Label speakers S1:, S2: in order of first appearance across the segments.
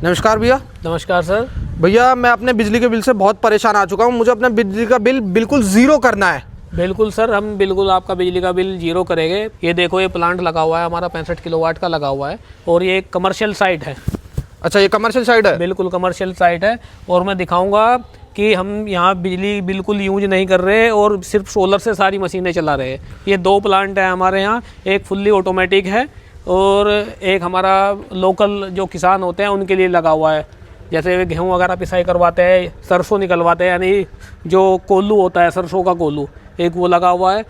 S1: नमस्कार भैया।
S2: नमस्कार सर।
S1: भैया मैं अपने बिजली के बिल से बहुत परेशान आ चुका हूँ, मुझे अपने बिजली का बिल बिल्कुल ज़ीरो करना है।
S2: बिल्कुल सर, हम बिल्कुल आपका बिजली का बिल जीरो करेंगे। ये देखो, ये प्लांट लगा हुआ है हमारा 65 किलोवाट का लगा हुआ है और ये एक कमर्शियल साइट है।
S1: अच्छा, ये कमर्शियल साइट है?
S2: बिल्कुल कमर्शियल साइट है और मैं दिखाऊंगा कि हम यहाँ बिजली बिल्कुल यूज नहीं कर रहे और सिर्फ सोलर से सारी मशीनें चला रहे हैं। ये 2 प्लांट है हमारे यहाँ, एक फुल्ली ऑटोमेटिक है और एक हमारा लोकल जो किसान होते हैं उनके लिए लगा हुआ है। जैसे गेहूँ वगैरह पिसाई करवाते हैं, सरसों निकलवाते हैं, यानी जो कोल्लू होता है सरसों का कोल्लू, एक वो लगा हुआ है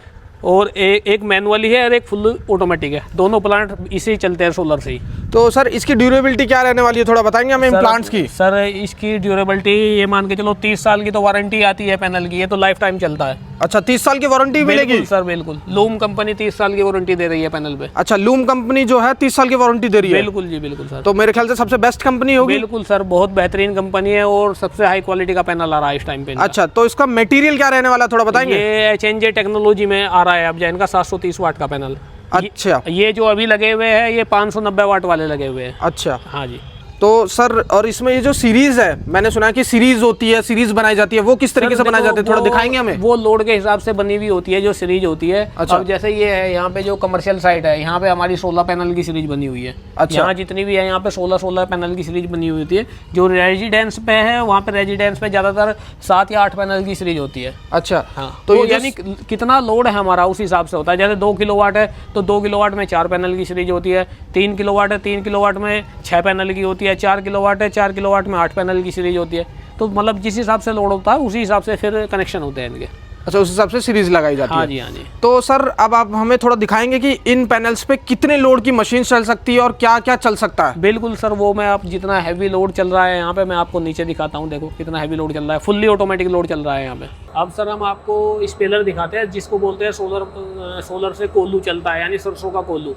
S2: और एक मैनुअली है और एक फुल ऑटोमेटिक है। दोनों प्लांट इसी चलते हैं सोलर से ही।
S1: तो सर इसकी ड्यूरेबिलिटी क्या रहने वाली है, थोड़ा बताएंगे हमें इन प्लांट्स की?
S2: सर इसकी ड्यूरेबिलिटी ये मान के चलो 30 साल की तो वारंटी आती है पैनल की, ये तो लाइफ टाइम चलता है।
S1: अच्छा, 30 साल की वारंटी मिलेगी?
S2: सर बिल्कुल, लूम कंपनी 30 साल की वारंटी दे रही है पैनल पे।
S1: अच्छा, लूम कंपनी जो है 30 साल की वारंटी दे रही है?
S2: बिल्कुल जी, बिल्कुल सर।
S1: तो मेरे ख्याल से सबसे बेस्ट कंपनी होगी।
S2: बिल्कुल सर, बहुत बेहतरीन कंपनी है और सबसे हाई क्वालिटी का पैनल आ रहा है इस टाइम पे।
S1: अच्छा, तो इसका मटेरियल क्या रहने वाला, थोड़ा बताएंगे?
S2: ये HNJ टेक्नोलॉजी में आ रहा है अब जैन का 730 वाट का पैनल।
S1: अच्छा,
S2: ये जो अभी लगे हुए हैं ये 590 वाट वाले लगे हुए हैं।
S1: अच्छा
S2: हाँ जी।
S1: तो सर, और इसमें ये जो सीरीज है, मैंने सुना है कि सीरीज होती है, सीरीज बनाई जाती है, वो किस तरीके से बनाई जाती है, थोड़ा दिखाएंगे हमें?
S2: वो लोड के हिसाब से बनी हुई होती है जो सीरीज होती है।
S1: अच्छा।
S2: अब जैसे ये है यहाँ पे जो कमर्शियल साइट है, यहाँ पे हमारी 16 पैनल की सीरीज बनी हुई है।
S1: अच्छा।
S2: यहाँ जितनी भी है यहाँ पे 16 पैनल की सीरीज बनी हुई होती है। जो रेजिडेंस पे है वहाँ पे रेजिडेंस पे ज्यादातर 7 या 8 पैनल की सीरीज होती है।
S1: अच्छा,
S2: हाँ,
S1: तो
S2: तो
S1: ये
S2: यानी कितना लोड है हमारा उस हिसाब से होता है। जैसे 2 किलोवाट है तो 2 किलोवाट में 4 पैनल की सीरीज होती है। 3 किलोवाट है, 3 किलोवाट में 6 पैनल की होती है। 4 किलोवाट है, 4 किलोवाट में 8 पैनल की सीरीज होती है। तो मतलब जिस हिसाब से लोड होता है उसी हिसाब से फिर कनेक्शन होते हैं इनके।
S1: अच्छा, उस हिसाब से सीरीज लगाई जाती है?
S2: हाँ जी, हाँ जी।
S1: तो सर अब आप हमें थोड़ा दिखाएंगे कि इन पैनल्स पे कितने लोड की मशीन चल सकती है और क्या क्या चल सकता है?
S2: बिल्कुल सर, वो मैं आप जितना हैवी लोड चल रहा है यहाँ पे मैं आपको नीचे दिखाता हूँ। देखो कितना हैवी लोड चल रहा है, फुल्ली ऑटोमेटिक लोड चल रहा है यहाँ पे। अब सर हम आपको स्पेलर दिखाते हैं जिसको बोलते हैं सोलर से कोल्लू चलता है, यानी सरसों का कोल्लू।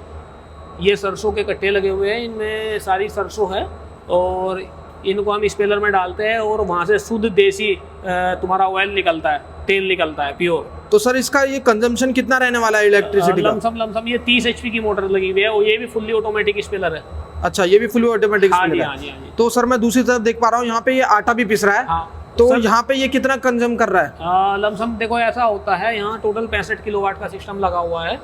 S2: ये सरसों के कट्टे लगे हुए हैं, इनमें सारी सरसों है और इनको हम स्पेलर में डालते हैं और वहाँ से शुद्ध देसी तुम्हारा ऑयल निकलता है, तेल निकलता है प्योर।
S1: तो सर इसका ये कंजम्पशन कितना रहने वाला है इलेक्ट्रिसिटी का?
S2: लमसम ये 30 HP की मोटर लगी हुई है और ये भी फुल्ली ऑटोमेटिक स्पेलर है।
S1: अच्छा, ये भी फुल्ली ऑटोमेटिक स्पेलर है?
S2: हाँ जी, हाँ जी।
S1: तो सर मैं दूसरी तरफ देख पा रहा हूँ यहाँ पे ये आटा भी पिस रहा है।
S2: हाँ,
S1: तो यहाँ पे ये कितना कंज्यूम कर रहा है?
S2: लमसम देखो ऐसा होता है, यहाँ टोटल 65 किलोवाट का सिस्टम लगा हुआ है।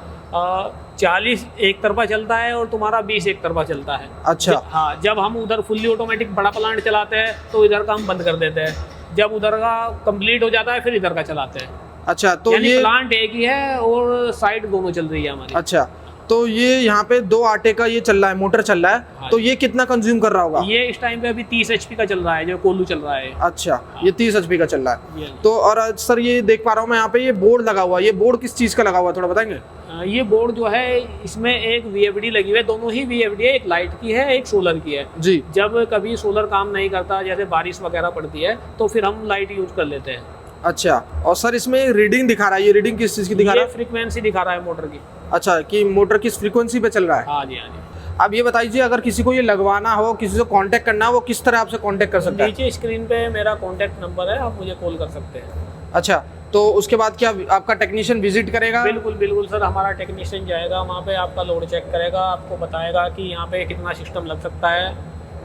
S2: 40 एक तरफा चलता है और तुम्हारा 20 एक तरफा चलता है।
S1: अच्छा।
S2: हाँ, जब हम उधर फुल्ली ऑटोमेटिक बड़ा प्लांट चलाते हैं तो इधर का हम बंद कर देते हैं। जब उधर का कंप्लीट हो जाता है फिर इधर का चलाते हैं।
S1: अच्छा, तो
S2: यानी
S1: ये
S2: प्लांट एक ही है और साइड दोनों चल रही है हमारी।
S1: अच्छा, तो ये यहाँ पे 2 आटे का ये चल रहा है, मोटर चल रहा है।
S2: हाँ,
S1: तो ये कितना कंज्यूम कर रहा होगा?
S2: ये इस टाइम पे अभी 30 HP का चल रहा है, जो कोल्लू चल रहा है।
S1: अच्छा, ये 30 HP का चल रहा है।
S2: ये
S1: तो और सर ये देख पा रहा हूँ मैं यहाँ पे ये बोर्ड लगा हुआ है, ये बोर्ड किस चीज का लगा हुआ है, थोड़ा बताएंगे?
S2: ये बोर्ड जो है इसमें एक VFD लगी हुई है, दोनों ही VFD है, एक लाइट की है एक सोलर की है
S1: जी।
S2: जब कभी सोलर काम नहीं करता, जैसे बारिश वगैरह पड़ती है तो फिर हम लाइट यूज कर लेते हैं।
S1: अच्छा, और सर इसमें रीडिंग दिखा रहा है, ये रीडिंग किस चीज की दिखा रहा है?
S2: फ्रीक्वेंसी दिखा रहा है मोटर की।
S1: अच्छा, कि मोटर किस फ्रीक्वेंसी पे चल रहा है?
S2: हाँ जी, हाँ जी।
S1: अब ये बताइए, अगर किसी को ये लगवाना हो, किसी से कांटेक्ट करना हो, वो किस तरह आपसे कांटेक्ट कर सकता है?
S2: नीचे स्क्रीन पे मेरा कांटेक्ट नंबर है, आप मुझे कॉल कर सकते हैं।
S1: अच्छा, तो उसके बाद क्या आपका टेक्नीशियन विजिट करेगा?
S2: बिल्कुल बिल्कुल सर, हमारा टेक्नीशियन जाएगा वहाँ पे, आपका लोड चेक करेगा, आपको बताएगा कि यहाँ पे कितना सिस्टम लग सकता है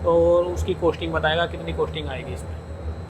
S2: और उसकी कॉस्टिंग बताएगा कितनी कॉस्टिंग आएगी इसमें।